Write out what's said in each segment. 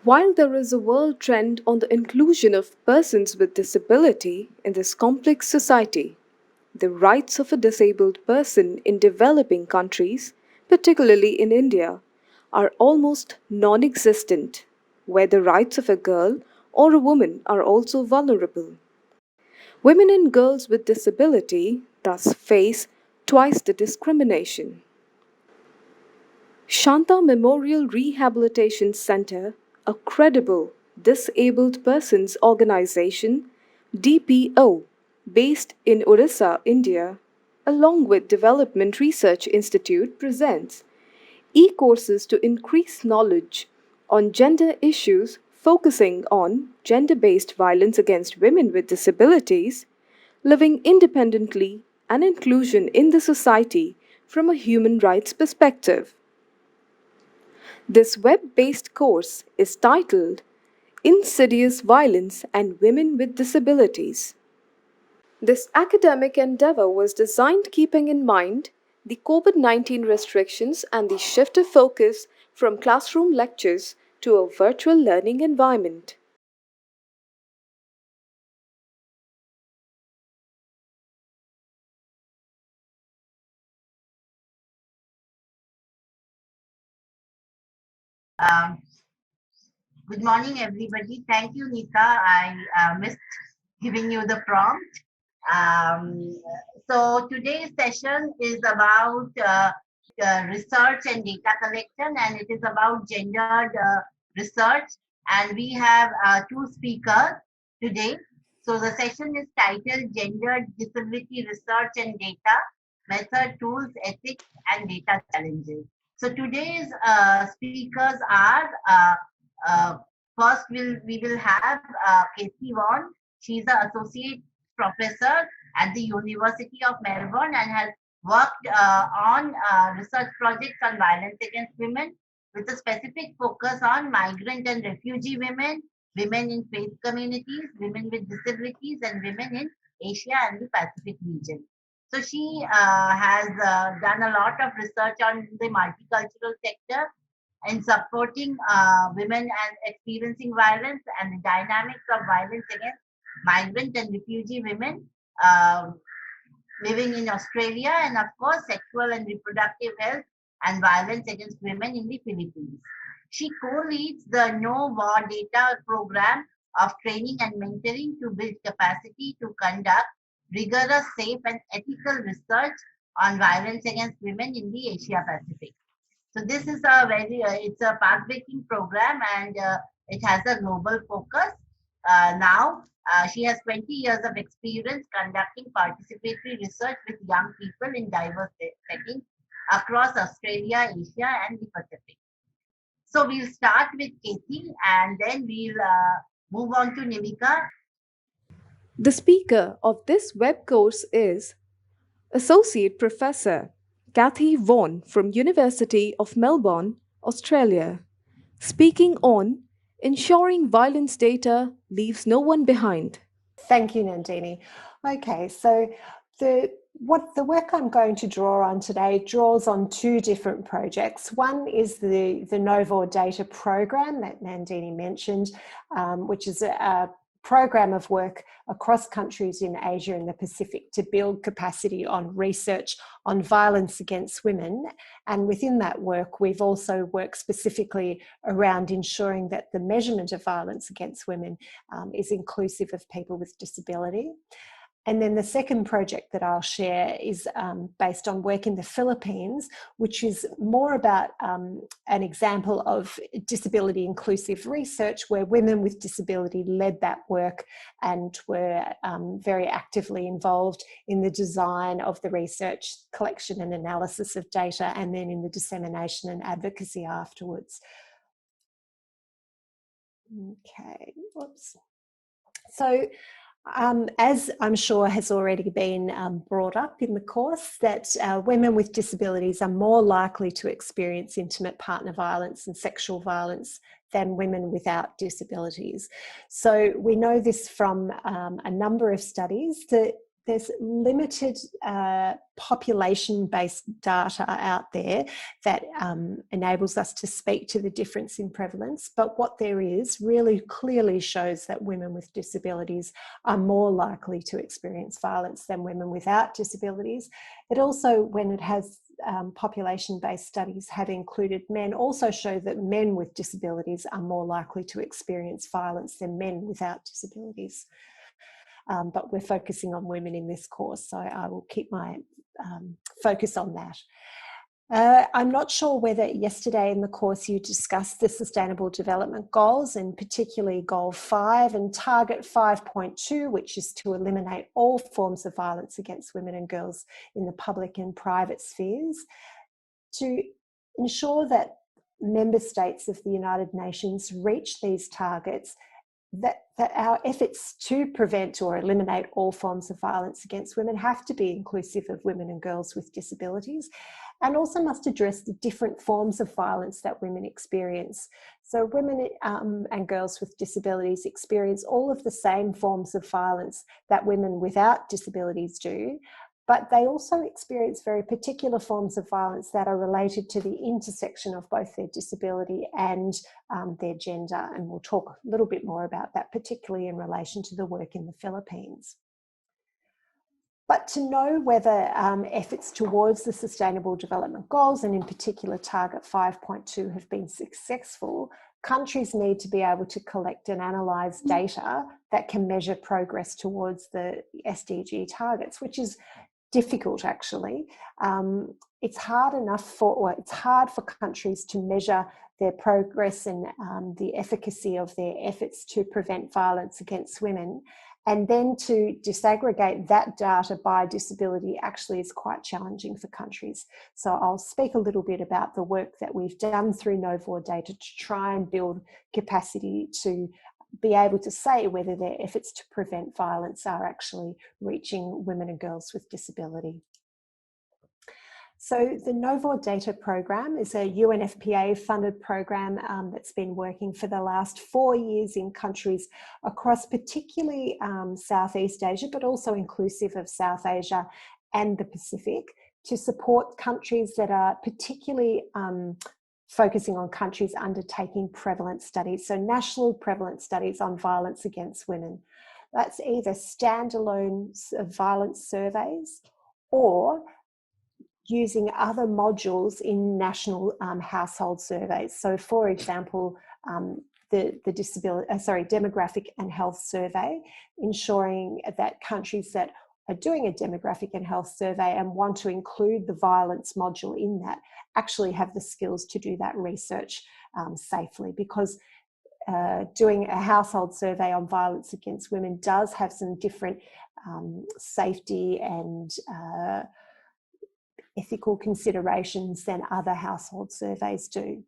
While there is a world trend on the inclusion of persons with disability in this complex society, the rights of a disabled person in developing countries, particularly in India, are almost non existent, where the rights of a girl or a woman are also vulnerable. Women and girls with disability thus face twice the discrimination. Shanta Memorial Rehabilitation Center, a credible disabled persons organization, DPO, based in Orissa, India, along with Development Research Institute, presents e-courses to increase knowledge on gender issues focusing on gender-based violence against women with disabilities, living independently and inclusion in the society from a human rights perspective. This web based course is titled Insidious Violence and Women with Disabilities. This academic endeavor was designed keeping in mind the COVID 19 restrictions and the shift of focus from classroom lectures to a virtual learning environment. Um, Good morning, everybody. Thank you, Nita. I missed giving you the prompt. Um, so today's session is about research and data collection, and it is about gendered research. And we have two speakers today. So the session is titled Gendered Disability Research and Data, Method, Tools, Ethics, and Data Challenges. So today's speakers are uh, first we will have Cathy Vaughan. She's an associate professor at the University of Melbourne and has worked on research projects on violence against women with a specific focus on migrant and refugee women, women in faith communities, women with disabilities, and women in Asia and the Pacific region. So she has done a lot of research on the multicultural sector in supporting women and experiencing violence and the dynamics of violence against migrant and refugee women um, living in Australia, and of course, sexual and reproductive health and violence against women in the Philippines. She co leads the No War Data program of training and mentoring to build capacity to conduct rigorous, safe, and ethical research on violence against women in the Asia Pacific. So this is a it's a path-breaking program, and it has a global focus. Now, she has 20 years of experience conducting participatory research with young people in diverse settings across Australia, Asia, and the Pacific. So we'll start with Kathy, and then we'll move on to Nimika. The speaker of this web course is Associate Professor Cathy Vaughan from University of Melbourne, Australia, speaking on ensuring violence data leaves no one behind. Thank you, Nandini. Okay, so the work I'm going to draw on today draws on two different projects. One is the Novo Data program that Nandini mentioned, which is a program of work across countries in Asia and the Pacific to build capacity on research on violence against women. And within that work, we've also worked specifically around ensuring that the measurement of violence against women is inclusive of people with disability. And then the second project that I'll share is based on work in the Philippines, which is more about an example of disability inclusive research where women with disability led that work and were very actively involved in the design of the research, collection and analysis of data, and then in the dissemination and advocacy afterwards. Okay, whoops. So as I'm sure has already been brought up in the course, that women with disabilities are more likely to experience intimate partner violence and sexual violence than women without disabilities. So we know this from a number of studies that there's limited population-based data out there that enables us to speak to the difference in prevalence, but what there is really clearly shows that women with disabilities are more likely to experience violence than women without disabilities. It also, when it has population-based studies have included men, also show that men with disabilities are more likely to experience violence than men without disabilities. But we're focusing on women in this course, so I will keep my focus on that. I'm not sure whether yesterday in the course you discussed the Sustainable Development Goals, and particularly Goal 5 and Target 5.2, which is to eliminate all forms of violence against women and girls in the public and private spheres. To ensure that member states of the United Nations reach these targets, that our efforts to prevent or eliminate all forms of violence against women have to be inclusive of women and girls with disabilities, and also must address the different forms of violence that women experience. So women and girls with disabilities experience all of the same forms of violence that women without disabilities do, but they also experience very particular forms of violence that are related to the intersection of both their disability and their gender. And we'll talk a little bit more about that, particularly in relation to the work in the Philippines. But to know whether efforts towards the Sustainable Development Goals, and in particular Target 5.2, have been successful, countries need to be able to collect and analyse data that can measure progress towards the SDG targets, which is difficult actually. It's hard for countries to measure their progress and the efficacy of their efforts to prevent violence against women, and then to disaggregate that data by disability actually is quite challenging for countries. So I'll speak a little bit about the work that we've done through NOVOR data to try and build capacity to be able to say whether their efforts to prevent violence are actually reaching women and girls with disability. So the NOVOR data program is a UNFPA funded program that's been working for the last 4 years in countries across particularly Southeast Asia, but also inclusive of South Asia and the Pacific, to support countries that are particularly focusing on countries undertaking prevalence studies, so national prevalence studies on violence against women. That's either standalone violence surveys or using other modules in national household surveys. So for example, the demographic and health survey, ensuring that countries that are doing a demographic and health survey and want to include the violence module in that actually have the skills to do that research safely, because doing a household survey on violence against women does have some different safety and ethical considerations than other household surveys do.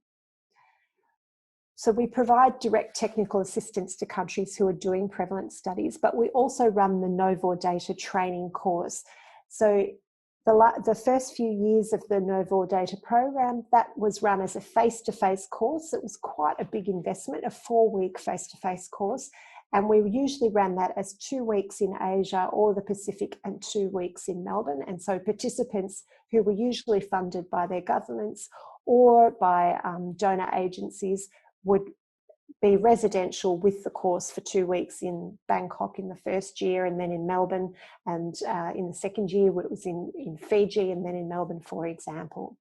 So we provide direct technical assistance to countries who are doing prevalence studies, but we also run the NOVOR data training course. So the first few years of the NOVOR data program, that was run as a face-to-face course. It was quite a big investment, a 4-week face-to-face course. And we usually ran that as 2 weeks in Asia or the Pacific and 2 weeks in Melbourne. And so participants who were usually funded by their governments or by donor agencies would be residential with the course for 2 weeks in Bangkok in the first year, and then in Melbourne, and in the second year it was in Fiji, and then in Melbourne, for example.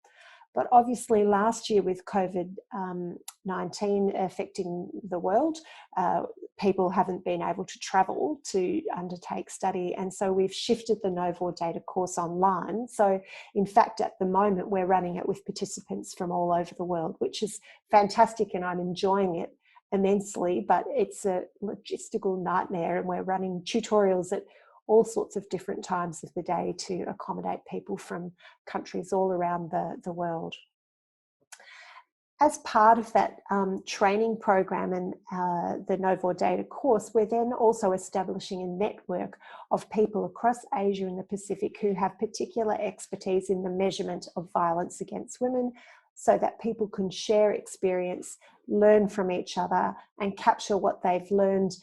But obviously last year with COVID-19 affecting the world, people haven't been able to travel to undertake study. And so we've shifted the NOVOR data course online. So in fact, at the moment, we're running it with participants from all over the world, which is fantastic, and I'm enjoying it immensely, but it's a logistical nightmare, and we're running tutorials at all sorts of different times of the day to accommodate people from countries all around the world. As part of that training program and the NOVOR data course, we're then also establishing a network of people across Asia and the Pacific who have particular expertise in the measurement of violence against women, so that people can share experience, learn from each other, and capture what they've learned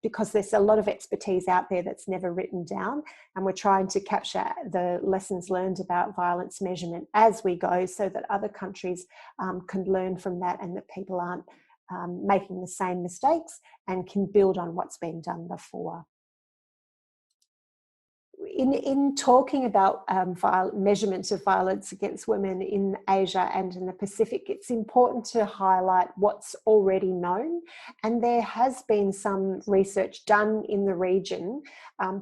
because there's a lot of expertise out there that's never written down, and we're trying to capture the lessons learned about violence measurement as we go, so that other countries can learn from that, and that people aren't making the same mistakes and can build on what's been done before. In talking about measurements of violence against women in Asia and in the Pacific, it's important to highlight what's already known. And there has been some research done in the region,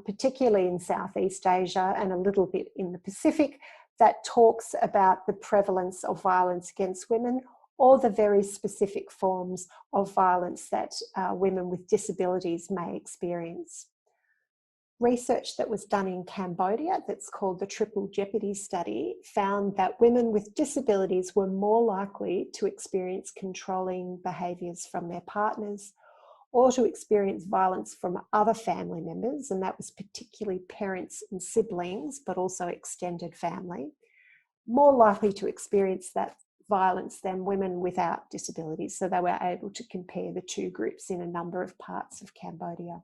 particularly in Southeast Asia and a little bit in the Pacific, that talks about the prevalence of violence against women, or the very specific forms of violence that women with disabilities may experience. Research that was done in Cambodia, that's called the Triple Jeopardy Study, found that women with disabilities were more likely to experience controlling behaviours from their partners, or to experience violence from other family members, and that was particularly parents and siblings, but also extended family, more likely to experience that violence than women without disabilities. So they were able to compare the two groups in a number of parts of Cambodia.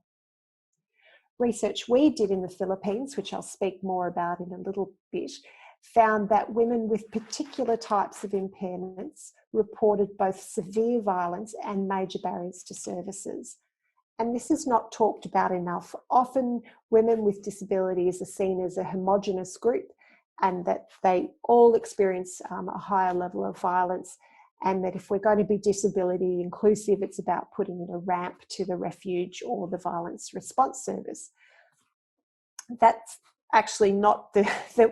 Research we did in the Philippines, which I'll speak more about in a little bit, found that women with particular types of impairments reported both severe violence and major barriers to services. And this is not talked about enough. Often women with disabilities are seen as a homogenous group, and that they all experience a higher level of violence, and that if we're going to be disability inclusive, it's about putting in a ramp to the refuge or the violence response service. That's actually not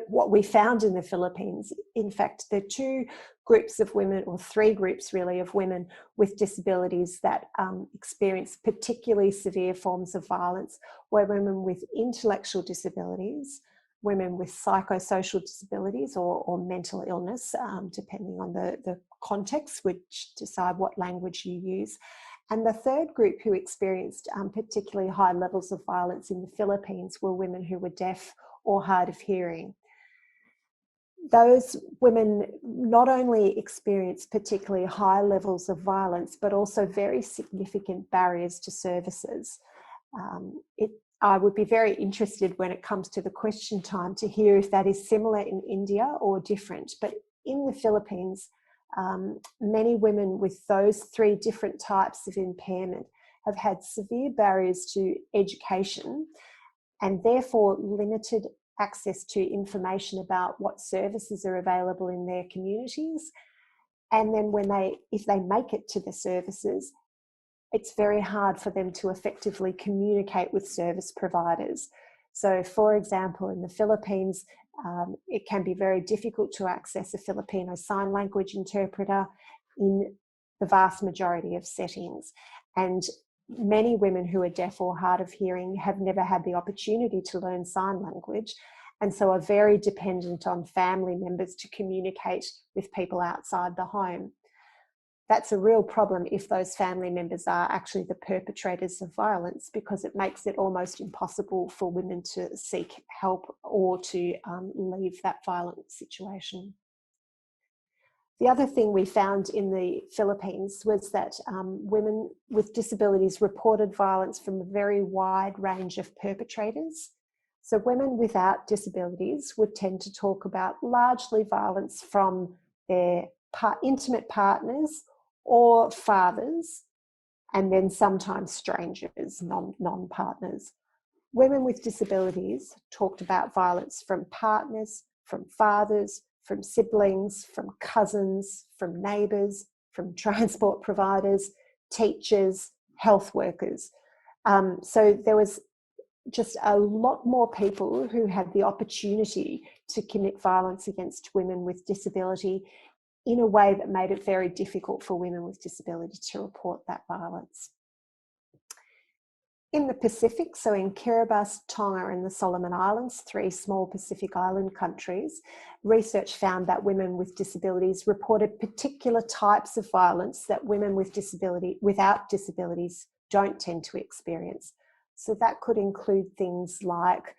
what we found in the Philippines. In fact, the two groups of women, or three groups really, of women with disabilities that experience particularly severe forms of violence were women with intellectual disabilities, women with psychosocial disabilities or mental illness, depending on the context, which decide what language you use. And the third group who experienced particularly high levels of violence in the Philippines were women who were deaf or hard of hearing. Those women not only experienced particularly high levels of violence, but also very significant barriers to services. I would be very interested when it comes to the question time to hear if that is similar in India or different. But in the Philippines, many women with those three different types of impairment have had severe barriers to education, and therefore limited access to information about what services are available in their communities. And then if they make it to the services, it's very hard for them to effectively communicate with service providers. So, for example, in the Philippines, it can be very difficult to access a Filipino sign language interpreter in the vast majority of settings. And many women who are deaf or hard of hearing have never had the opportunity to learn sign language, and so are very dependent on family members to communicate with people outside the home. That's a real problem if those family members are actually the perpetrators of violence, because it makes it almost impossible for women to seek help or to leave that violent situation. The other thing we found in the Philippines was that women with disabilities reported violence from a very wide range of perpetrators. So women without disabilities would tend to talk about largely violence from their intimate partners or fathers, and then sometimes strangers, non-partners. Women with disabilities talked about violence from partners, from fathers, from siblings, from cousins, from neighbours, from transport providers, teachers, health workers. So there was just a lot more people who had the opportunity to commit violence against women with disability in a way that made it very difficult for women with disability to report that violence. In the Pacific, so in Kiribati, Tonga and the Solomon Islands, three small Pacific island countries, research found that women with disabilities reported particular types of violence that women without disabilities don't tend to experience. So that could include things like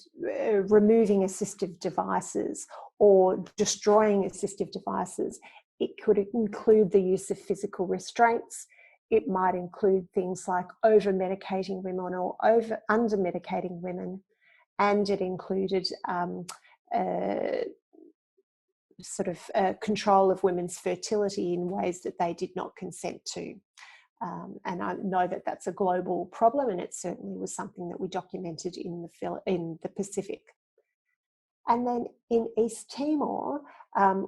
removing assistive devices or destroying assistive devices. It could include the use of physical restraints. it might include things like over-medicating women or under-medicating women, and it included control of women's fertility in ways that they did not consent to. And I know that that's a global problem, and it certainly was something that we documented in the Pacific. And then in East Timor,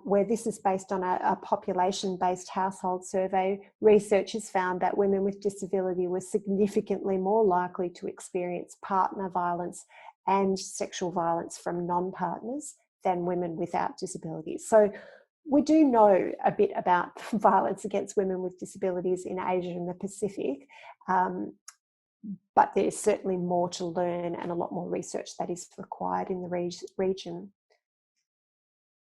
where this is based on a population-based household survey, researchers found that women with disability were significantly more likely to experience partner violence and sexual violence from non-partners than women without disabilities. So we do know a bit about violence against women with disabilities in Asia and the Pacific, but there's certainly more to learn and a lot more research that is required in the region.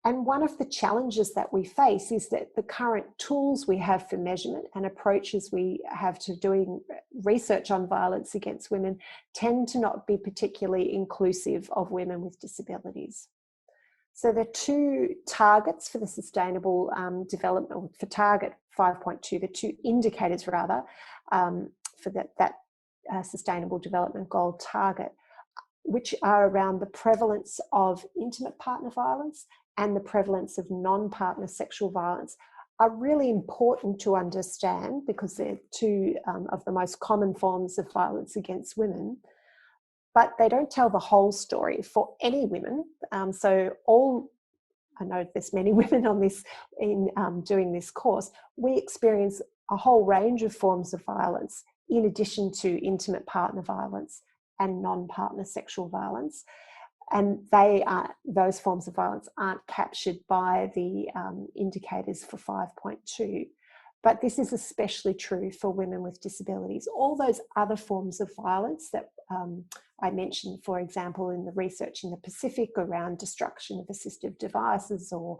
And one of the challenges that we face is that the current tools we have for measurement and approaches we have to doing research on violence against women tend to not be particularly inclusive of women with disabilities. So the two targets for the sustainable development, or for target 5.2, the two indicators rather, for that sustainable development goal target, which are around the prevalence of intimate partner violence and the prevalence of non-partner sexual violence, are really important to understand because they're two of the most common forms of violence against women. But they don't tell the whole story for any women. I know there's many women on this in doing this course. We experience a whole range of forms of violence in addition to intimate partner violence and non-partner sexual violence. And those forms of violence aren't captured by the indicators for 5.2. But this is especially true for women with disabilities. All those other forms of violence that I mentioned, for example, in the research in the Pacific around destruction of assistive devices or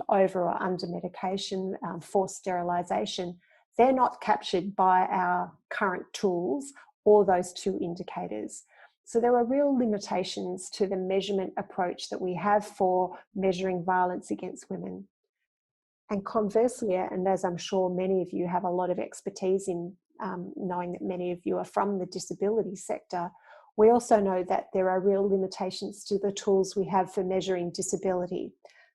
over or under medication, forced sterilisation, they're not captured by our current tools or those two indicators. So there are real limitations to the measurement approach that we have for measuring violence against women. And conversely, and as I'm sure many of you have a lot of expertise in, knowing that many of you are from the disability sector, we also know that there are real limitations to the tools we have for measuring disability.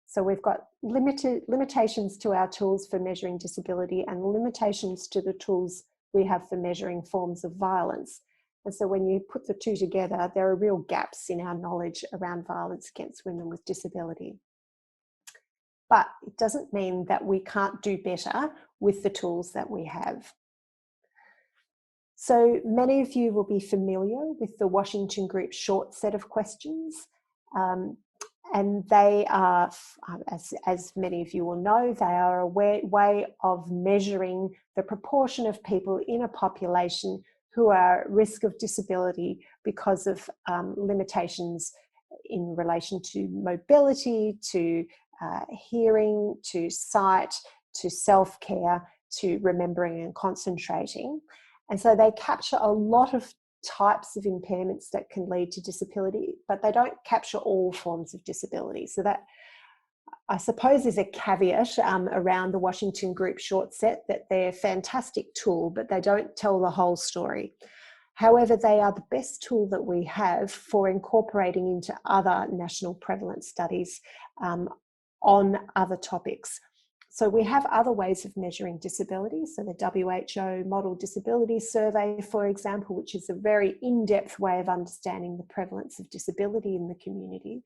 So we've got limitations to our tools for measuring disability and limitations to the tools we have for measuring forms of violence. And so when you put the two together, there are real gaps in our knowledge around violence against women with disability. But it doesn't mean that we can't do better with the tools that we have. So many of you will be familiar with the Washington Group short set of questions. And they are, as many of you will know, they are a way of measuring the proportion of people in a population who are at risk of disability because of limitations in relation to mobility, to hearing, to sight, to self-care, to remembering and concentrating. And so they capture a lot of types of impairments that can lead to disability, but they don't capture all forms of disability. So that, I suppose, is a caveat around the Washington Group short set, that they're a fantastic tool, but they don't tell the whole story. However, they are the best tool that we have for incorporating into other national prevalence studies on other topics. So we have other ways of measuring disability. So the WHO Model Disability Survey, for example, which is a very in-depth way of understanding the prevalence of disability in the community.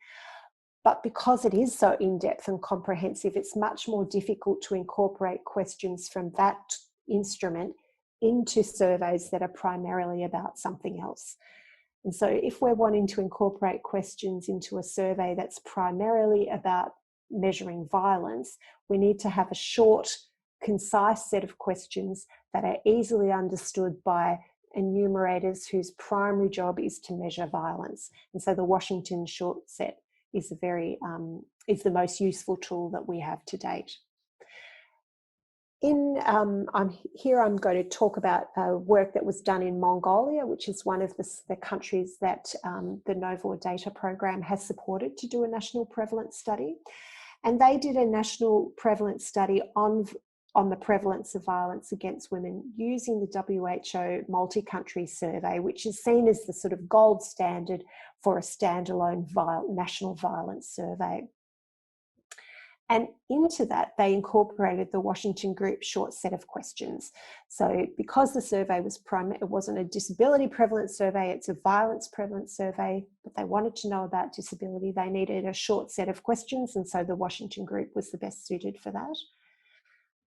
But because it is so in-depth and comprehensive, it's much more difficult to incorporate questions from that instrument into surveys that are primarily about something else. And so if we're wanting to incorporate questions into a survey that's primarily about measuring violence, we need to have a short, concise set of questions that are easily understood by enumerators whose primary job is to measure violence. And so the Washington short set is is the most useful tool that we have to date. I'm going to talk about work that was done in Mongolia, which is one of the countries that the NOVOR data program has supported to do a national prevalence study. And they did a national prevalence study on the prevalence of violence against women using the WHO multi-country survey, which is seen as the sort of gold standard for a standalone national violence survey. And into that, they incorporated the Washington Group short set of questions. So because the survey was it wasn't a disability prevalence survey, it's a violence prevalence survey, but they wanted to know about disability. They needed a short set of questions, and so the Washington Group was the best suited for that.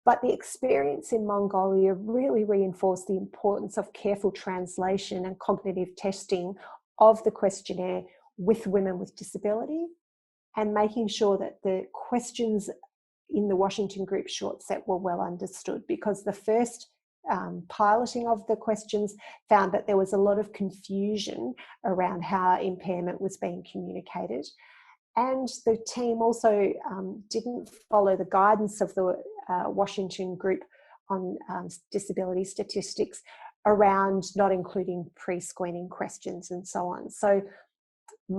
But the experience in Mongolia really reinforced the importance of careful translation and cognitive testing of the questionnaire with women with disability, and making sure that the questions in the Washington Group short set were well understood, because the first piloting of the questions found that there was a lot of confusion around how impairment was being communicated. And the team also didn't follow the guidance of the Washington Group on disability statistics around not including pre-screening questions and so on. So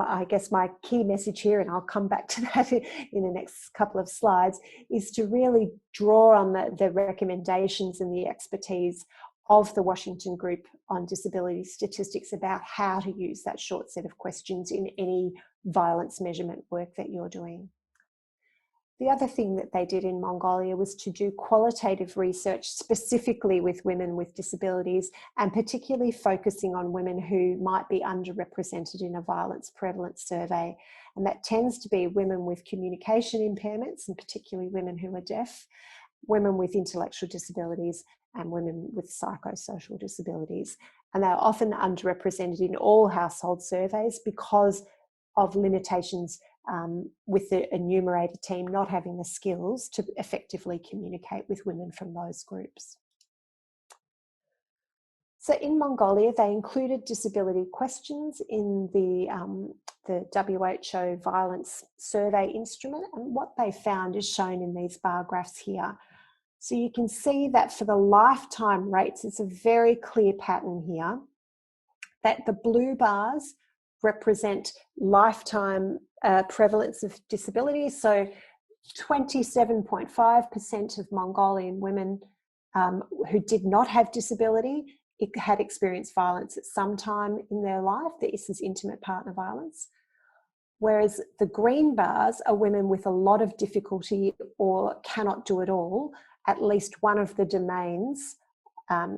I guess my key message here, and I'll come back to that in the next couple of slides, is to really draw on the recommendations and the expertise of the Washington Group on disability statistics about how to use that short set of questions in any violence measurement work that you're doing. The other thing that they did in Mongolia was to do qualitative research specifically with women with disabilities, and particularly focusing on women who might be underrepresented in a violence prevalence survey. And that tends to be women with communication impairments, and particularly women who are deaf, women with intellectual disabilities, and women with psychosocial disabilities. And they're often underrepresented in all household surveys because of limitations with the enumerator team not having the skills to effectively communicate with women from those groups. So in Mongolia, they included disability questions in the WHO violence survey instrument, and what they found is shown in these bar graphs here. So you can see that for the lifetime rates, it's a very clear pattern here, that the blue bars represent lifetime prevalence of disability. So 27.5% of Mongolian women who did not have disability had experienced violence at some time in their life. This is intimate partner violence. Whereas the green bars are women with a lot of difficulty or cannot do it all, at least one of the domains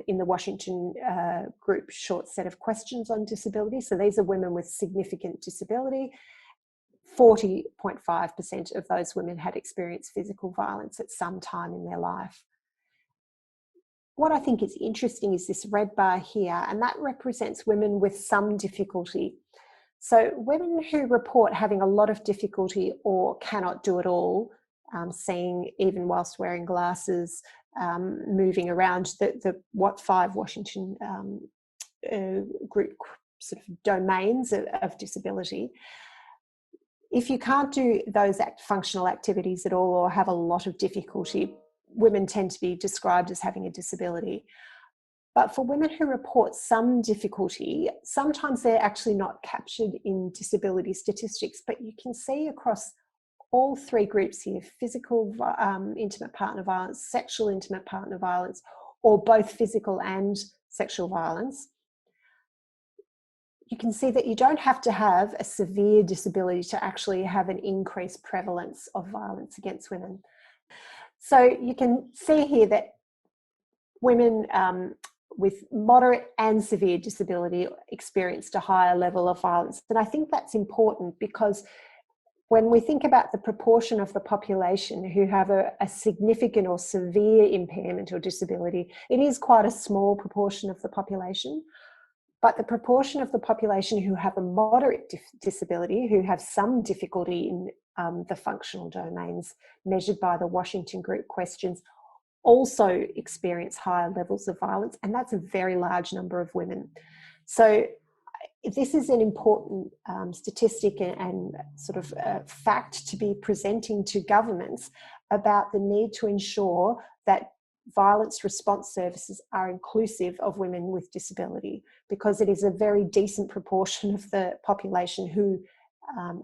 in the Washington Group short set of questions on disability. So these are women with significant disability. 40.5% of those women had experienced physical violence at some time in their life. What I think is interesting is this red bar here, and that represents women with some difficulty. So women who report having a lot of difficulty or cannot do it all, seeing even whilst wearing glasses, moving around the five Washington Group sort of domains of disability. If you can't do those functional activities at all or have a lot of difficulty, women tend to be described as having a disability. But for women who report some difficulty, sometimes they're actually not captured in disability statistics, but you can see across all three groups here, physical intimate partner violence, sexual intimate partner violence, or both physical and sexual violence, you can see that you don't have to have a severe disability to actually have an increased prevalence of violence against women. So you can see here that women with moderate and severe disability experienced a higher level of violence. And I think that's important because when we think about the proportion of the population who have a significant or severe impairment or disability, it is quite a small proportion of the population. But the proportion of the population who have a moderate disability, who have some difficulty in the functional domains measured by the Washington Group questions, also experience higher levels of violence, and that's a very large number of women. So this is an important statistic and sort of fact to be presenting to governments about the need to ensure that violence response services are inclusive of women with disability, because it is a very decent proportion of the population who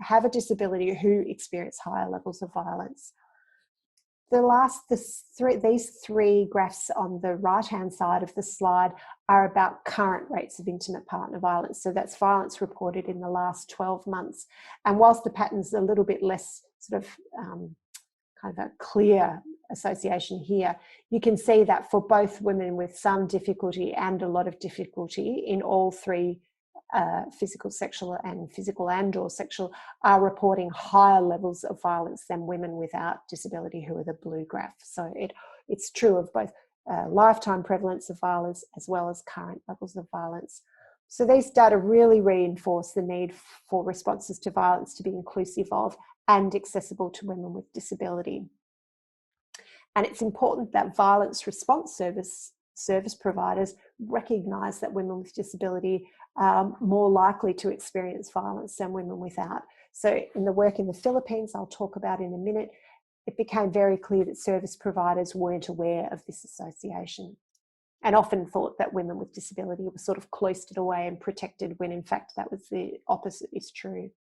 have a disability who experience higher levels of violence. These three graphs on the right-hand side of the slide are about current rates of intimate partner violence. So that's violence reported in the last 12 months. And whilst the pattern's a little bit less sort of kind of a clear association here, you can see that for both women with some difficulty and a lot of difficulty in all three physical and or sexual are reporting higher levels of violence than women without disability, who are the blue graph. So it's true of both lifetime prevalence of violence as well as current levels of violence. So these data really reinforce the need for responses to violence to be inclusive of and accessible to women with disability. And it's important that violence response service providers recognise that women with disability are more likely to experience violence than women without. So in the work in the Philippines, I'll talk about in a minute, it became very clear that service providers weren't aware of this association and often thought that women with disability were sort of cloistered away and protected, when in fact that was the opposite is true.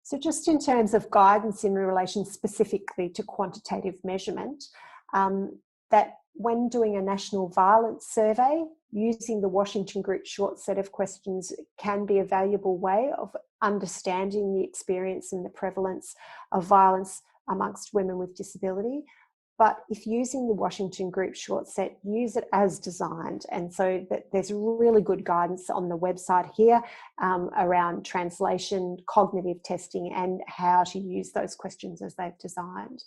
So just in terms of guidance in relation specifically to quantitative measurement, that when doing a national violence survey, using the Washington Group short set of questions can be a valuable way of understanding the experience and the prevalence of violence amongst women with disability. But if using the Washington Group short set, use it as designed. And so that there's really good guidance on the website here around translation, cognitive testing, and how to use those questions as they've designed.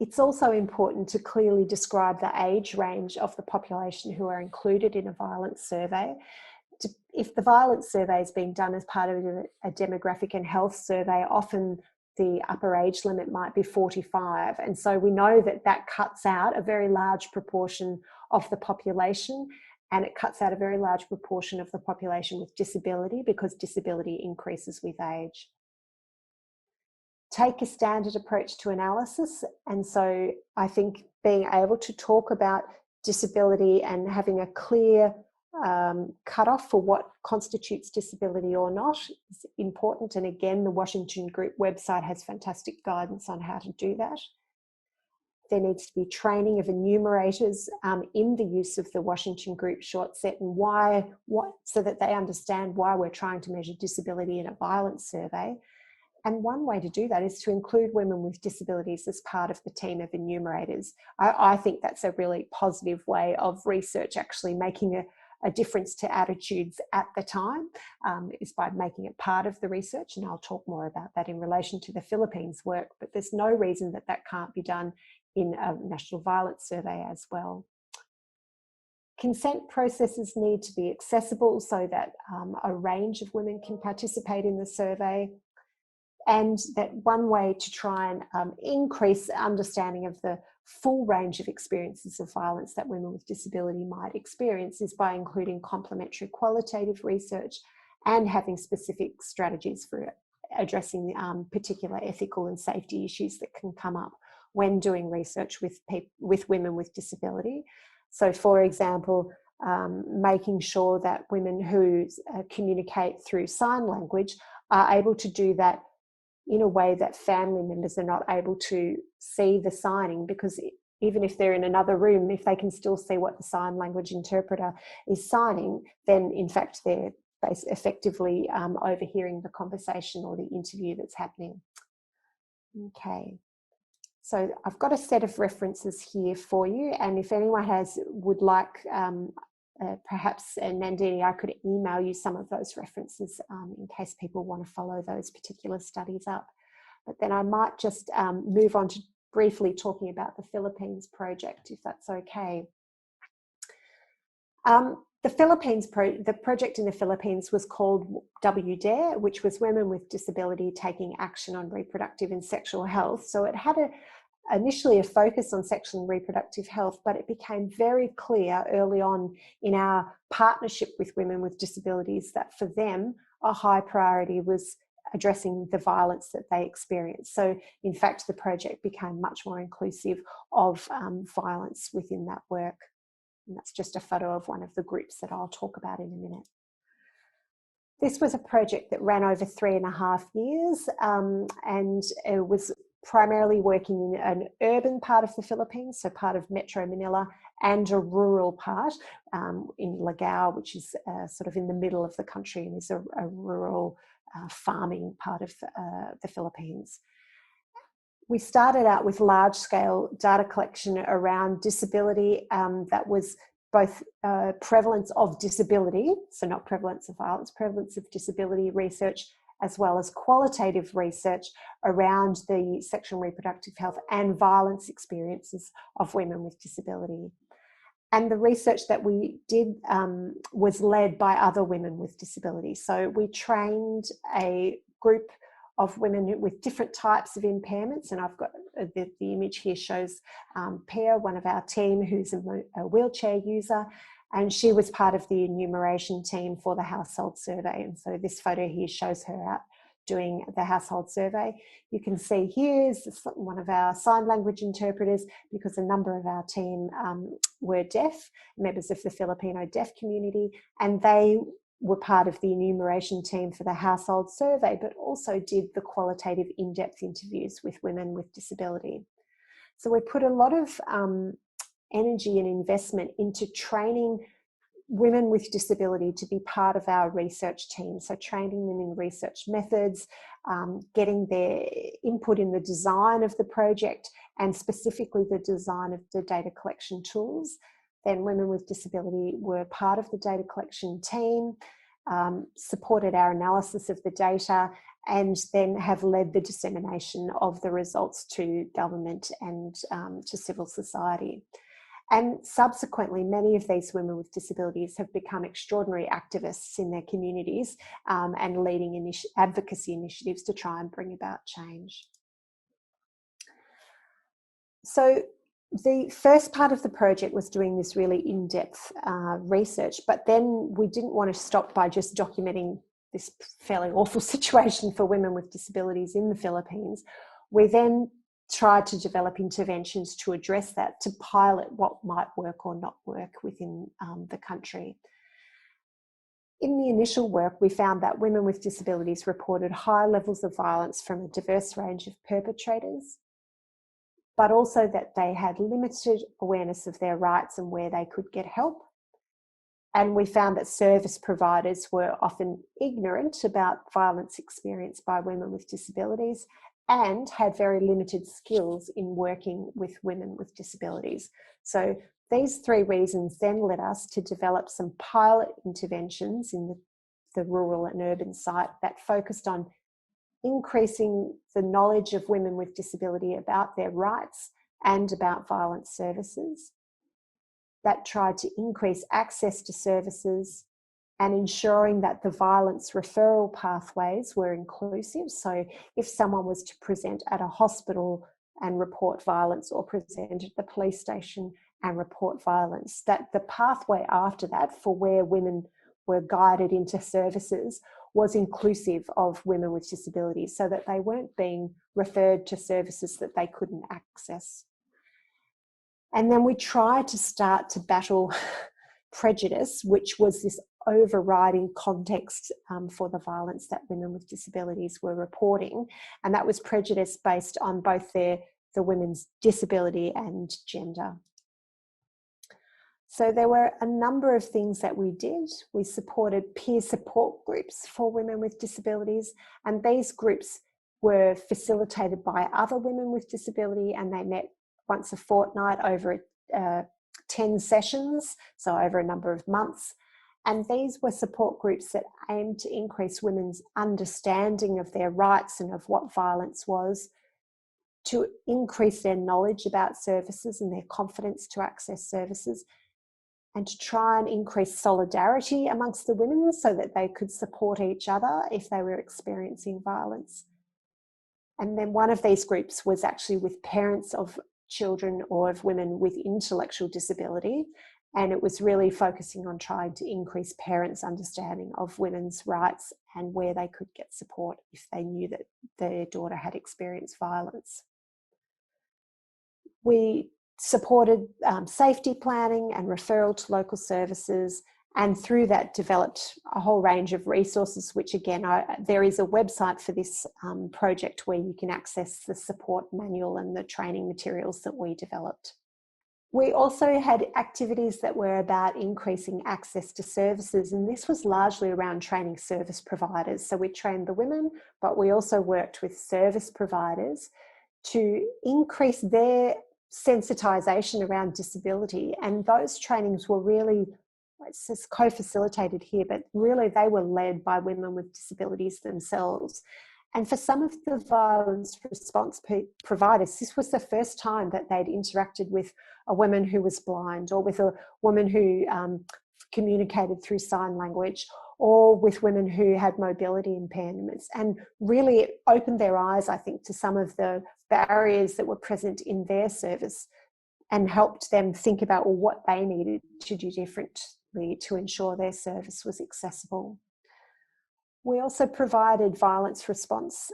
It's also important to clearly describe the age range of the population who are included in a violence survey. If the violence survey is being done as part of a demographic and health survey, often the upper age limit might be 45. And so we know that that cuts out a very large proportion of the population, and it cuts out a very large proportion of the population with disability, because disability increases with age. Take a standard approach to analysis. And so I think being able to talk about disability and having a clear cutoff for what constitutes disability or not is important. And again, the Washington Group website has fantastic guidance on how to do that. There needs to be training of enumerators in the use of the Washington Group short set, and so that they understand why we're trying to measure disability in a violence survey. And one way to do that is to include women with disabilities as part of the team of enumerators. I think that's a really positive way of research actually making a difference to attitudes at the time, is by making it part of the research. And I'll talk more about that in relation to the Philippines work, but there's no reason that that can't be done in a national violence survey as well. Consent processes need to be accessible so that a range of women can participate in the survey. And that one way to try and increase understanding of the full range of experiences of violence that women with disability might experience is by including complementary qualitative research and having specific strategies for addressing particular ethical and safety issues that can come up when doing research with women with disability. So, for example, making sure that women who communicate through sign language are able to do that in a way that family members are not able to see the signing, because even if they're in another room, if they can still see what the sign language interpreter is signing, then in fact they're effectively overhearing the conversation or the interview that's happening. Okay, so I've got a set of references here for you, and if anyone would like perhaps, Nandini, I could email you some of those references in case people want to follow those particular studies up. But then I might just move on to briefly talking about the Philippines project, if that's okay. The project in the Philippines was called WDARE, which was Women with Disability Taking Action on Reproductive and Sexual Health. So it had initially a focus on sexual and reproductive health, but it became very clear early on in our partnership with women with disabilities that for them a high priority was addressing the violence that they experience. So in fact, the project became much more inclusive of violence within that work. And that's just a photo of one of the groups that I'll talk about in a minute. This was a project that ran over 3.5 years, and it was primarily working in an urban part of the Philippines, so part of Metro Manila, and a rural part in Ligao, which is sort of in the middle of the country and is a rural farming part of the Philippines. We started out with large-scale data collection around disability that was both prevalence of disability, so not prevalence of violence, prevalence of disability research, as well as qualitative research around the sexual and reproductive health and violence experiences of women with disability. And the research that we did was led by other women with disability. So we trained a group of women with different types of impairments, and I've got the image here shows Pia, one of our team, who's a wheelchair user, and she was part of the enumeration team for the household survey. And so this photo here shows her out doing the household survey. You can see here is one of our sign language interpreters, because a number of our team were deaf, members of the Filipino deaf community, and they were part of the enumeration team for the household survey, but also did the qualitative in-depth interviews with women with disability. So we put a lot of energy and investment into training women with disability to be part of our research team. So training them in research methods, getting their input in the design of the project, and specifically the design of the data collection tools. Then women with disability were part of the data collection team, supported our analysis of the data, and then have led the dissemination of the results to government and to civil society. And subsequently, many of these women with disabilities have become extraordinary activists in their communities and leading advocacy initiatives to try and bring about change. So the first part of the project was doing this really in-depth research, but then we didn't want to stop by just documenting this fairly awful situation for women with disabilities in the Philippines. We then tried to develop interventions to address that, to pilot what might work or not work within the country. In the initial work, we found that women with disabilities reported high levels of violence from a diverse range of perpetrators, but also that they had limited awareness of their rights and where they could get help. And we found that service providers were often ignorant about violence experienced by women with disabilities and had very limited skills in working with women with disabilities. So these three reasons then led us to develop some pilot interventions in the rural and urban site that focused on increasing the knowledge of women with disability about their rights and about violence services, that tried to increase access to services and ensuring that the violence referral pathways were inclusive. So if someone was to present at a hospital and report violence, or present at the police station and report violence, that the pathway after that for where women were guided into services was inclusive of women with disabilities, so that they weren't being referred to services that they couldn't access. And then we tried to start to battle prejudice, which was this overriding context for the violence that women with disabilities were reporting. And that was prejudice based on both the women's disability and gender. So there were a number of things that we did. We supported peer support groups for women with disabilities, and these groups were facilitated by other women with disability, and they met once a fortnight over 10 sessions, so over a number of months. And these were support groups that aimed to increase women's understanding of their rights and of what violence was, to increase their knowledge about services and their confidence to access services, and to try and increase solidarity amongst the women so that they could support each other if they were experiencing violence. And then one of these groups was actually with parents of children or of women with intellectual disability, and it was really focusing on trying to increase parents' understanding of women's rights and where they could get support if they knew that their daughter had experienced violence. We supported safety planning and referral to local services, And through that developed a whole range of resources, which again, there is a website for this project where you can access the support manual and the training materials that we developed. We also had activities that were about increasing access to services, and this was largely around training service providers. So we trained the women, but we also worked with service providers to increase their sensitisation around disability. And those trainings were really, it's just co-facilitated here, but really they were led by women with disabilities themselves. And for some of the violence response providers, this was the first time that they'd interacted with a woman who was blind, or with a woman who communicated through sign language, or with women who had mobility impairments, and really it opened their eyes, I think, to some of the barriers that were present in their service, and helped them think about what they needed to do differently to ensure their service was accessible. We also provided violence response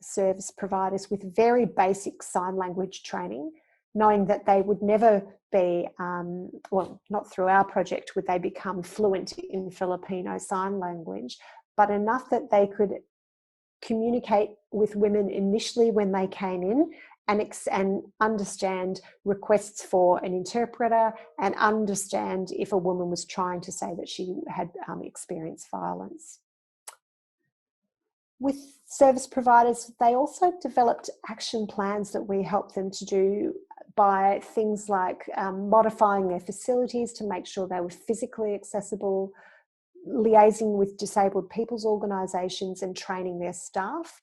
service providers with very basic sign language training, knowing that they would never be, well, not through our project would they become fluent in Filipino sign language, but enough that they could communicate with women initially when they came in, and understand requests for an interpreter, and understand if a woman was trying to say that she had experienced violence. With service providers, they also developed action plans that we helped them to do by things like modifying their facilities to make sure they were physically accessible, liaising with disabled people's organisations and training their staff.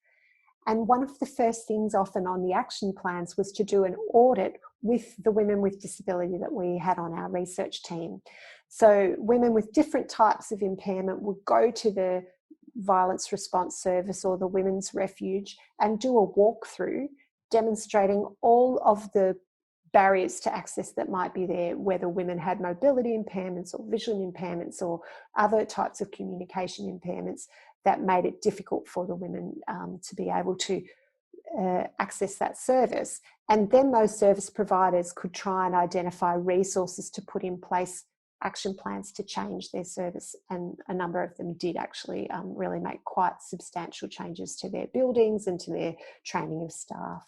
And one of the first things often on the action plans was to do an audit with the women with disability that we had on our research team. So women with different types of impairment would go to the violence response service or the women's refuge and do a walkthrough demonstrating all of the barriers to access that might be there, whether women had mobility impairments or vision impairments or other types of communication impairments that made it difficult for the women to be able to access that service. And then those service providers could try and identify resources to put in place action plans to change their service, and a number of them did actually really make quite substantial changes to their buildings and to their training of staff.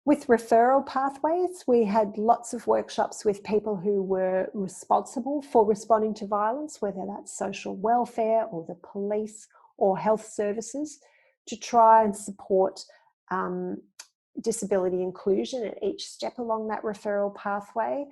With referral pathways, we had lots of workshops with people who were responsible for responding to violence, whether that's social welfare or the police or health services, to try and support disability inclusion at each step along that referral pathway,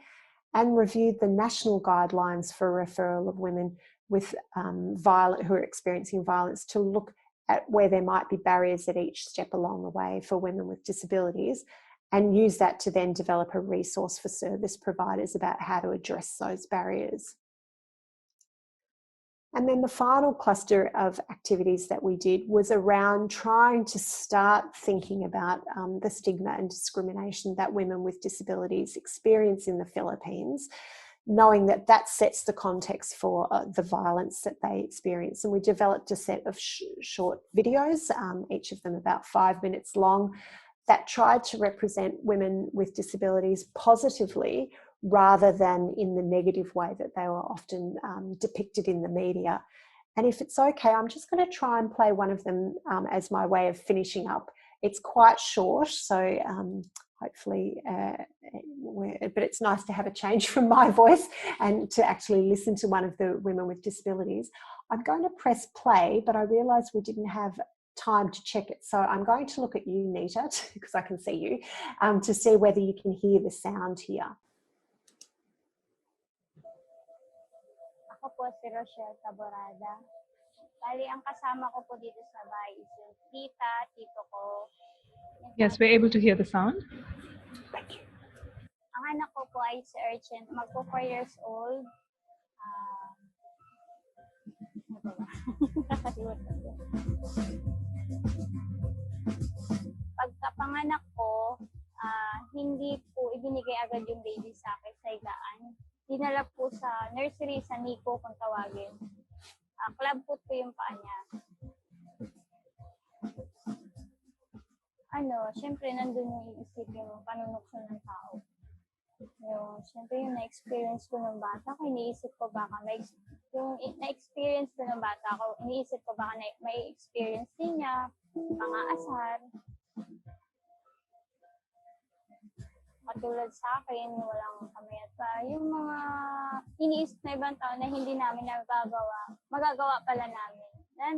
and reviewed the national guidelines for referral of women with who are experiencing violence, to look at where there might be barriers at each step along the way for women with disabilities, and use that to then develop a resource for service providers about how to address those barriers. And then the final cluster of activities that we did was around trying to start thinking about the stigma and discrimination that women with disabilities experience in the Philippines, knowing that that sets the context for the violence that they experience. And we developed a set of short videos, each of them about 5 minutes long, that tried to represent women with disabilities positively rather than in the negative way that they were often depicted in the media. And if it's okay, I'm just going to try and play one of them as my way of finishing up. It's quite short, so hopefully, but it's nice to have a change from my voice and to actually listen to one of the women with disabilities. I'm going to press play, but I realised we didn't have time to check it. So I'm going to look at you, Nita, because I can see you, to see whether you can hear the sound here. Ako po si Rochelle Taborada. Bali, ang kasama ko po dito sa bahay is yung tita, tito ko. Yes, we're able to hear the sound. Thank you. Ang anak ko po ay si Urchin, magpo 4 years old. Pagkapanganak ko, hindi po ibinigay agad yung baby sa akin sa higaan. Dinala po sa nursery, sa Nico kung tawagin. Club foot po yung paa niya. Siyempre nandun yung iisipin mo, panunukso ng tao. syempre yung na-experience ko nung bata ko, iniisip ko baka yung na-experience ko nung bata ko, iniisip ko baka may experience din niya, pang-aasar. Katulad sa akin, walang kamay at paa. Yung mga iniisip na ibang tao na hindi namin magagawa pala namin. Then,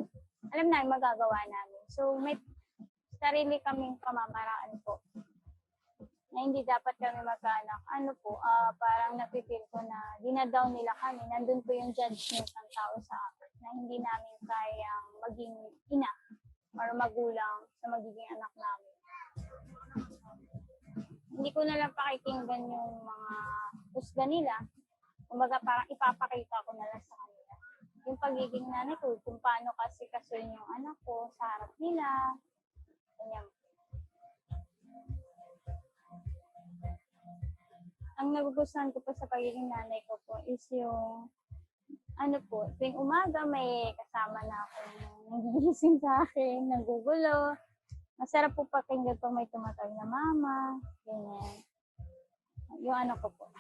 alam namin magagawa namin. So, may sarili kaming pamamaraan po na hindi dapat kami magkaanak. Parang napipil ko na dinadown nila kami. Nandun po yung judgment ng tao sa akin na hindi namin kayang maging ina or magulang sa magiging anak namin. Hindi ko na lang pakikinggan yung mga husga nila. Kumbaga parang ipapakita ko na lang sa kanila. Yung pagiging nanay ko, kung paano kasi kasun yung anak ko sa harap nila. Ganyan. Ang nagugustuhan ko po sa pagiging nanay ko po is yung tuwing umaga may kasama na akong nagigising sa akin, nagugulo. Masarap po pakinggan pag may tumatawag na mama, ganyan. Yung anak ko po.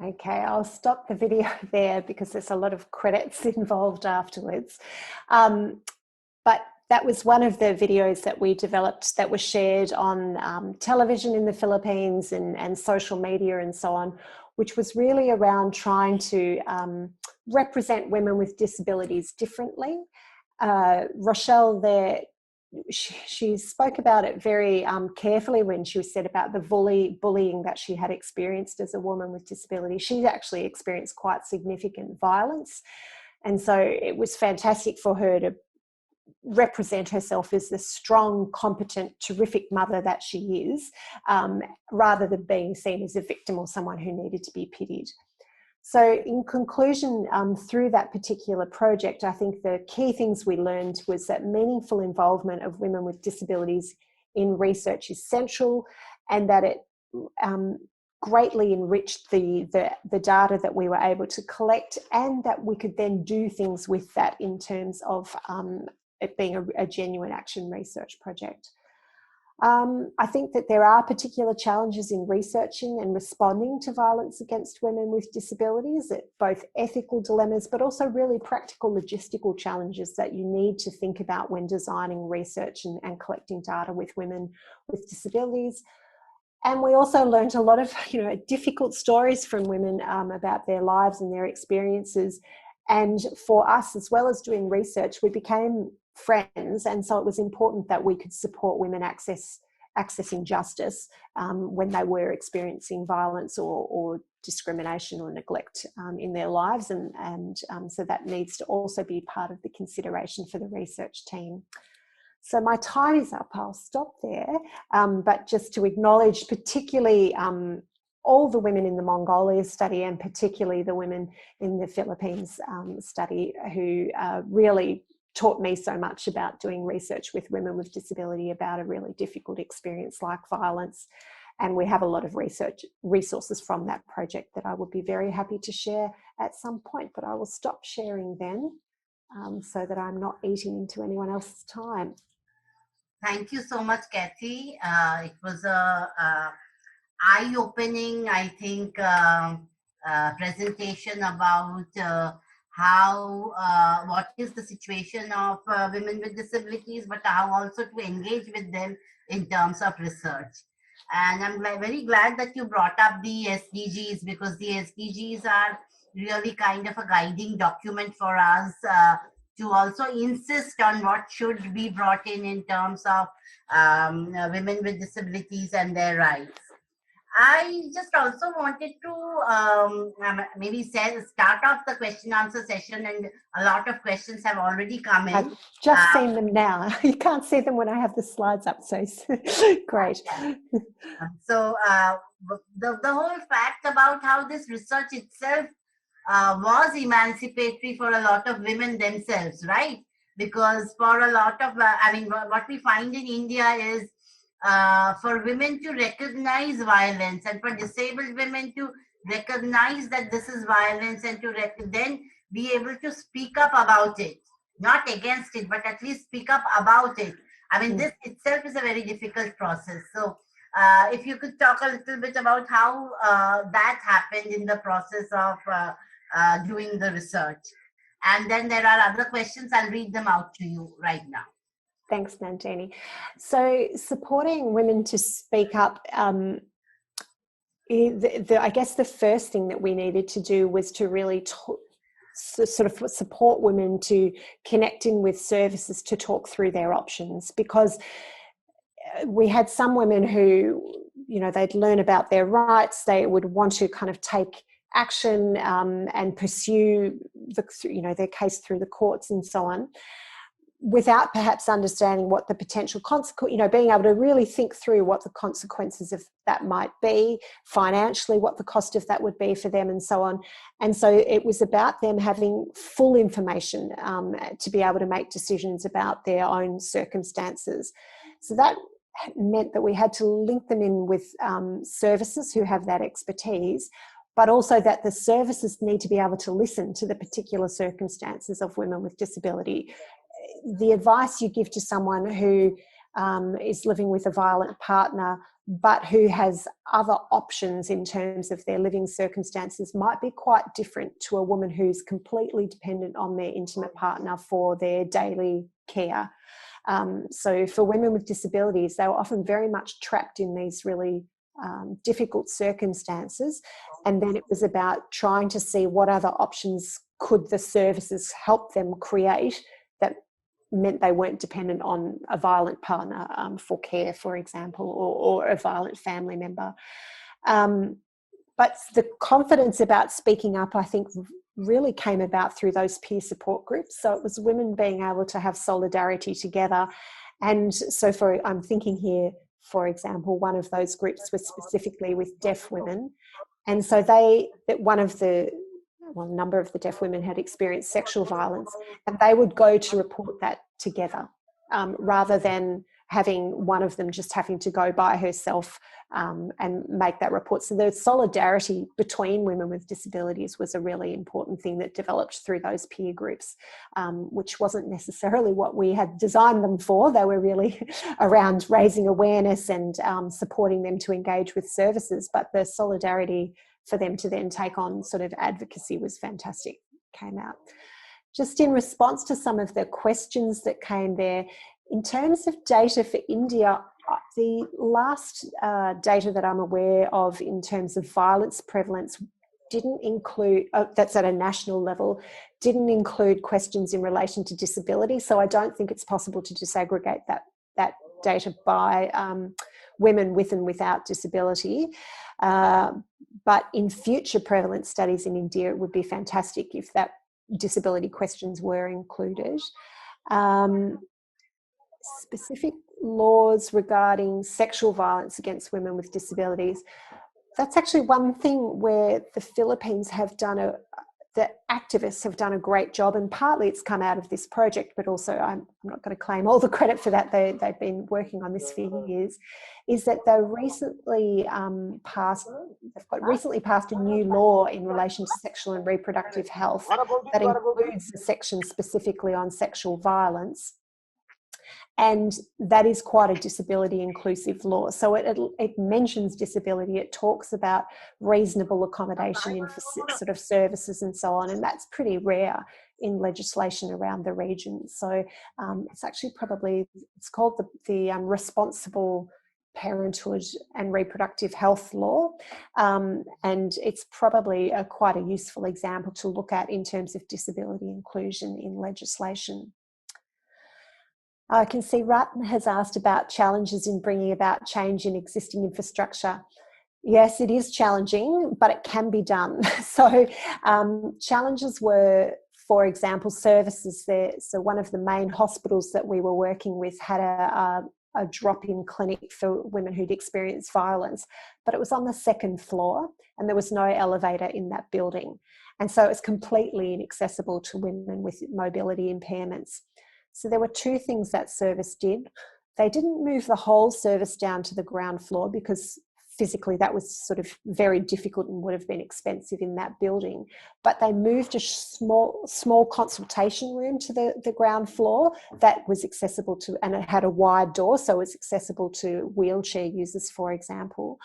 Okay, I'll stop the video there because there's a lot of credits involved afterwards. But that was one of the videos that we developed that was shared on television in the Philippines and social media and so on, which was really around trying to represent women with disabilities differently. Rochelle there, she spoke about it very carefully when she said about the bullying that she had experienced as a woman with disability. She actually experienced quite significant violence. And so it was fantastic for her to represent herself as the strong, competent, terrific mother that she is, rather than being seen as a victim or someone who needed to be pitied. So in conclusion, through that particular project, I think the key things we learned was that meaningful involvement of women with disabilities in research is central, and that it greatly enriched the data that we were able to collect, and that we could then do things with that in terms of it being a genuine action research project. I think that there are particular challenges in researching and responding to violence against women with disabilities, both ethical dilemmas, but also really practical logistical challenges that you need to think about when designing research and collecting data with women with disabilities. And we also learned a lot of difficult stories from women about their lives and their experiences. And for us, as well as doing research, we became friends, and so it was important that we could support women accessing justice when they were experiencing violence or discrimination or neglect in their lives, and so that needs to also be part of the consideration for the research team. So my time is up, I'll stop there, but just to acknowledge particularly all the women in the Mongolia study, and particularly the women in the Philippines study, who really taught me so much about doing research with women with disability about a really difficult experience like violence. And we have a lot of research resources from that project that I would be very happy to share at some point, but I will stop sharing then so that I'm not eating into anyone else's time. Thank you so much, Cathy. It was a eye-opening, I think, presentation about how what is the situation of women with disabilities, but how also to engage with them in terms of research. And I'm very glad that you brought up the SDGs, because the SDGs are really kind of a guiding document for us to also insist on what should be brought in terms of women with disabilities and their rights. I just also wanted to maybe start off the question answer session, and a lot of questions have already come in. I've just seen them now. You can't see them when I have the slides up, so great. So the whole fact about how this research itself was emancipatory for a lot of women themselves, right? Because for a lot of, what we find in India is for women to recognize violence and for disabled women to recognize that this is violence and to then be able to speak up about it, not against it, but at least speak up about it. I mean, this itself is a very difficult process. So if you could talk a little bit about how that happened in the process of doing the research. And then there are other questions. I'll read them out to you right now. Thanks, Nandini. So supporting women to speak up, I guess the first thing that we needed to do was to really sort of support women to connect in with services to talk through their options, because we had some women who, they'd learn about their rights, they would want to kind of take action and pursue their case through the courts and so on, without perhaps understanding what the potential consequence, being able to really think through what the consequences of that might be, financially, what the cost of that would be for them and so on. And so it was about them having full information to be able to make decisions about their own circumstances. So that meant that we had to link them in with services who have that expertise, but also that the services need to be able to listen to the particular circumstances of women with disability. The advice you give to someone who is living with a violent partner but who has other options in terms of their living circumstances might be quite different to a woman who's completely dependent on their intimate partner for their daily care. So for women with disabilities, they were often very much trapped in these really difficult circumstances, and then it was about trying to see what other options could the services help them create that meant they weren't dependent on a violent partner for care, for example, or a violent family member. But the confidence about speaking up, I think, really came about through those peer support groups. So it was women being able to have solidarity together. And so I'm thinking here, for example, one of those groups was specifically with deaf women. And so a number of the deaf women had experienced sexual violence, and they would go to report that together rather than having one of them just having to go by herself and make that report. So the solidarity between women with disabilities was a really important thing that developed through those peer groups, which wasn't necessarily what we had designed them for. They were really around raising awareness and supporting them to engage with services, but the solidarity for them to then take on sort of advocacy was fantastic, came out. Just in response to some of the questions that came there, in terms of data for India, the last data that I'm aware of in terms of violence prevalence didn't include, that's at a national level, didn't include questions in relation to disability. So I don't think it's possible to disaggregate that data by women with and without disability. But in future prevalence studies in India, it would be fantastic if that disability questions were included. Specific laws regarding sexual violence against women with disabilities. That's actually one thing where the Philippines have done the activists have done a great job, and partly it's come out of this project, but also I'm not going to claim all the credit for that. They've been working on this for years. Is that they recently passed a new law in relation to sexual and reproductive health that includes a section specifically on sexual violence. And that is quite a disability inclusive law. So it mentions disability, it talks about reasonable accommodation in sort of services and so on, and that's pretty rare in legislation around the region. So it's actually it's called the Responsible Parenthood and Reproductive Health Law, and it's probably quite a useful example to look at in terms of disability inclusion in legislation. I can see Ratna has asked about challenges in bringing about change in existing infrastructure. Yes, it is challenging, but it can be done. So challenges were, for example, services there. So one of the main hospitals that we were working with had a drop-in clinic for women who'd experienced violence, but it was on the second floor and there was no elevator in that building. And so it was completely inaccessible to women with mobility impairments. So there were two things that service did. They didn't move the whole service down to the ground floor because physically that was sort of very difficult and would have been expensive in that building. But they moved a small consultation room to the ground floor that was accessible to, and it had a wide door, so it was accessible to wheelchair users, for example.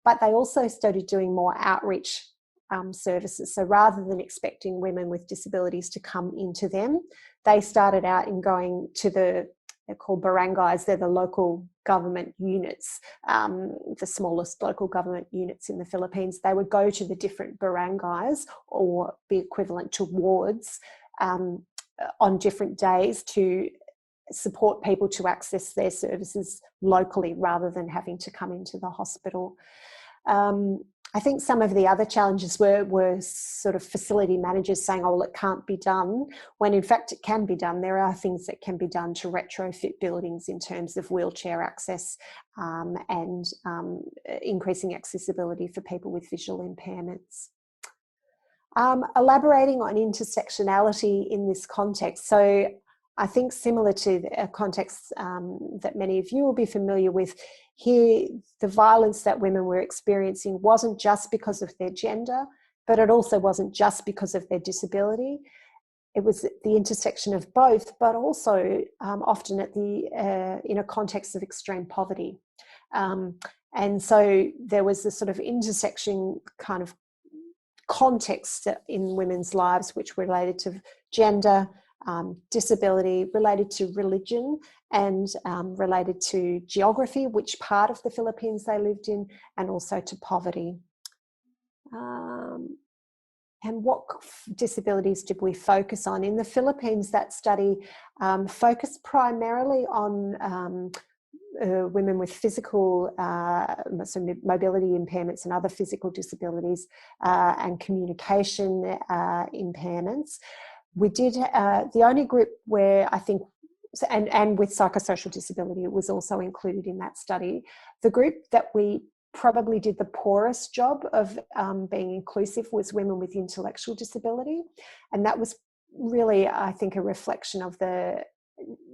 But they also started doing more outreach services. So rather than expecting women with disabilities to come into them, they started out in going to they're called barangays. They're the local government units, the smallest local government units in the Philippines. They would go to the different barangays, or be equivalent to wards, on different days to support people to access their services locally rather than having to come into the hospital. I think some of the other challenges were sort of facility managers saying, oh, well, it can't be done, when in fact it can be done. There are things that can be done to retrofit buildings in terms of wheelchair access, and increasing accessibility for people with visual impairments. Elaborating on intersectionality in this context. So I think similar to a context that many of you will be familiar with, here the violence that women were experiencing wasn't just because of their gender, but it also wasn't just because of their disability. It was the intersection of both, but also often at in a context of extreme poverty. And so there was this sort of intersection kind of context in women's lives which related to gender, disability, related to religion, and related to geography, which part of the Philippines they lived in, and also to poverty. And what disabilities did we focus on? In the Philippines, that study focused primarily on women with physical mobility impairments and other physical disabilities, and communication impairments. We did the only group where I think, and with psychosocial disability, it was also included in that study. The group that we probably did the poorest job of being inclusive was women with intellectual disability, and that was really, I think, a reflection of the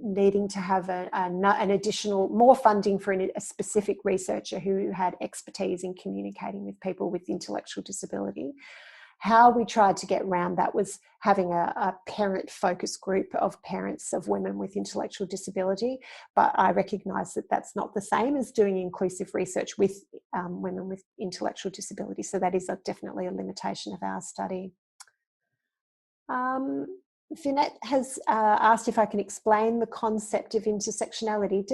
needing to have an additional, more funding for a specific researcher who had expertise in communicating with people with intellectual disability. How we tried to get around that was having a parent focus group of parents of women with intellectual disability, but I recognise that that's not the same as doing inclusive research with women with intellectual disability, so that is definitely a limitation of our study. Vinette has asked if I can explain the concept of intersectionality.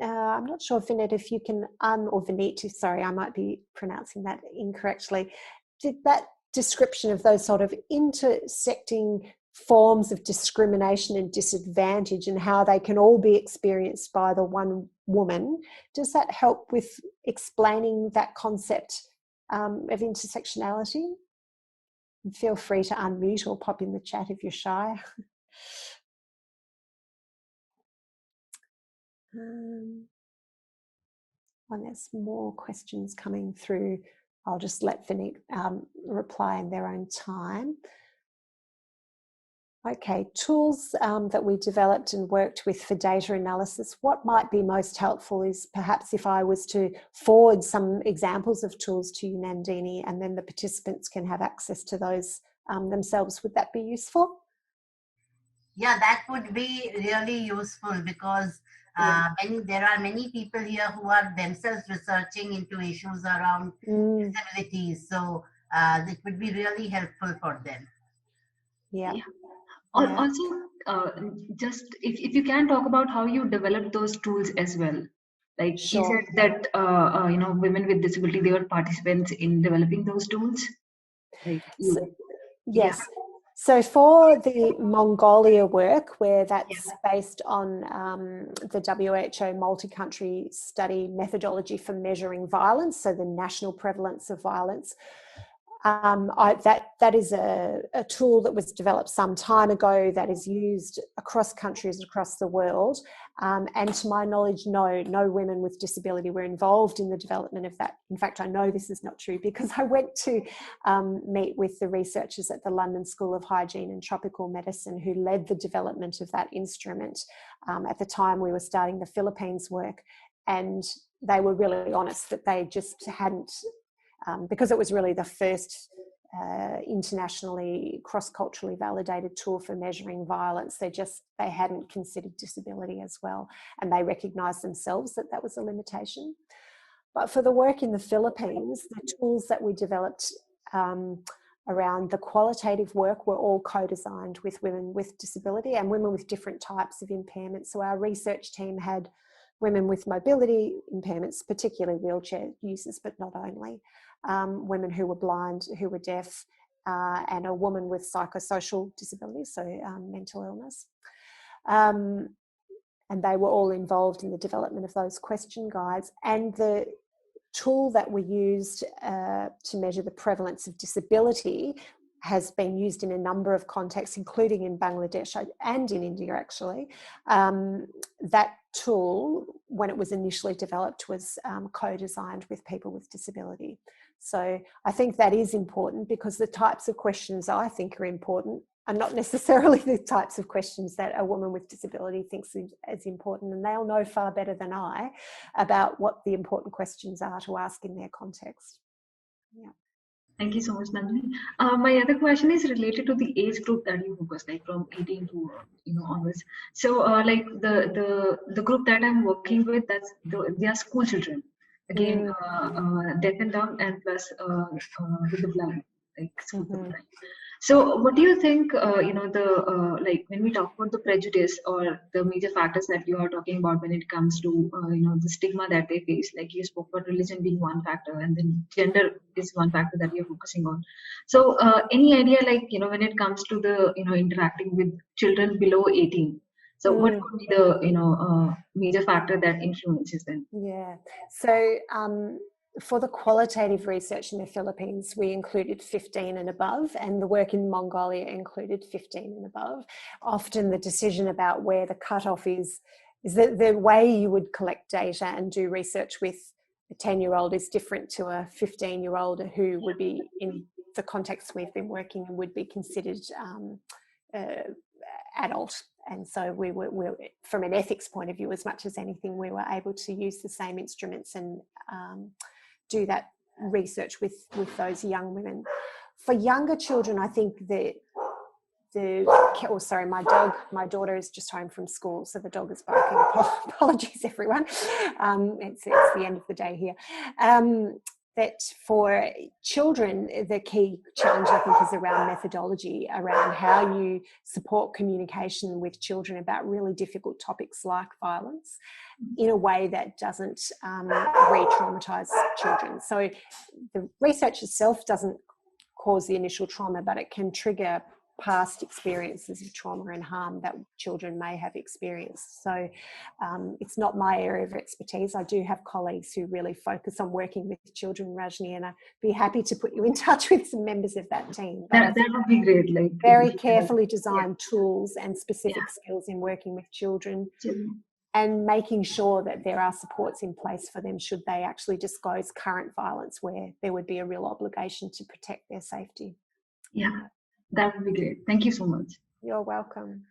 I'm not sure, Vinette, if you can, or Vinette, sorry, I might be pronouncing that incorrectly. Did that description of those sort of intersecting forms of discrimination and disadvantage and how they can all be experienced by the one woman, does that help with explaining that concept of intersectionality? And feel free to unmute or pop in the chat if you're shy. When there's more questions coming through, I'll just let Vinette reply in their own time. Okay, tools that we developed and worked with for data analysis. What might be most helpful is perhaps if I was to forward some examples of tools to you, Nandini, and then the participants can have access to those themselves. Would that be useful? Yeah, that would be really useful, because there are many people here who are themselves researching into issues around disabilities. So it would be really helpful for them. Yeah. Also, just if you can talk about how you developed those tools as well. Like you said that women with disability, they were participants in developing those tools. Like yes. Yeah. So for the Mongolia work, where that's based on the WHO multi-country study methodology for measuring violence, so the national prevalence of violence, That is a tool that was developed some time ago that is used across countries across the world. And to my knowledge, no women with disability were involved in the development of that. In fact, I know this is not true because I went to meet with the researchers at the London School of Hygiene and Tropical Medicine who led the development of that instrument at the time we were starting the Philippines work. And they were really honest that they just hadn't, because it was really the first internationally cross-culturally validated tool for measuring violence, they hadn't considered disability as well, and they recognised themselves that that was a limitation. But for the work in the Philippines, the tools that we developed around the qualitative work were all co-designed with women with disability and women with different types of impairments. So our research team had women with mobility impairments, particularly wheelchair users, but not only, women who were blind, who were deaf, and a woman with psychosocial disabilities, so mental illness. And they were all involved in the development of those question guides. And the tool that we used to measure the prevalence of disability has been used in a number of contexts, including in Bangladesh and in India, actually. That tool, when it was initially developed, was co-designed with people with disability. So I think that is important because the types of questions I think are important are not necessarily the types of questions that a woman with disability thinks is important, and they'll know far better than I about what the important questions are to ask in their context. Yeah. Thank you so much, Nandini. My other question is related to the age group that you focus, like from 18 to onwards. So, like the group that I'm working with, they are school children. Again, deaf and dumb, and plus with the blind, like school for the blind. So, what do you think? Like when we talk about the prejudice or the major factors that you are talking about when it comes to the stigma that they face, like you spoke about religion being one factor, and then gender is one factor that you're focusing on. So, any idea, like when it comes to the interacting with children below 18? So, what could be the major factor that influences them? Yeah. So. For the qualitative research in the Philippines, we included 15 and above, and the work in Mongolia included 15 and above. Often the decision about where the cutoff is the way you would collect data and do research with a 10-year-old is different to a 15-year-old who would be, in the context we've been working in, would be considered adult. And so we were, from an ethics point of view, as much as anything, we were able to use the same instruments and do that research with those young women. For younger children, I think my daughter is just home from school, so the dog is barking. Apologies, everyone. It's the end of the day here. That for children, the key challenge, I think, is around methodology, around how you support communication with children about really difficult topics like violence in a way that doesn't re-traumatize children. So the research itself doesn't cause the initial trauma, but it can trigger past experiences of trauma and harm that children may have experienced. So it's not my area of expertise. I do have colleagues who really focus on working with children, Rajni, and I'd be happy to put you in touch with some members of that team. That would be great. Like very carefully designed tools and specific skills in working with children. And making sure that there are supports in place for them should they actually disclose current violence where there would be a real obligation to protect their safety. Yeah, that would be great. Thank you so much. You're welcome.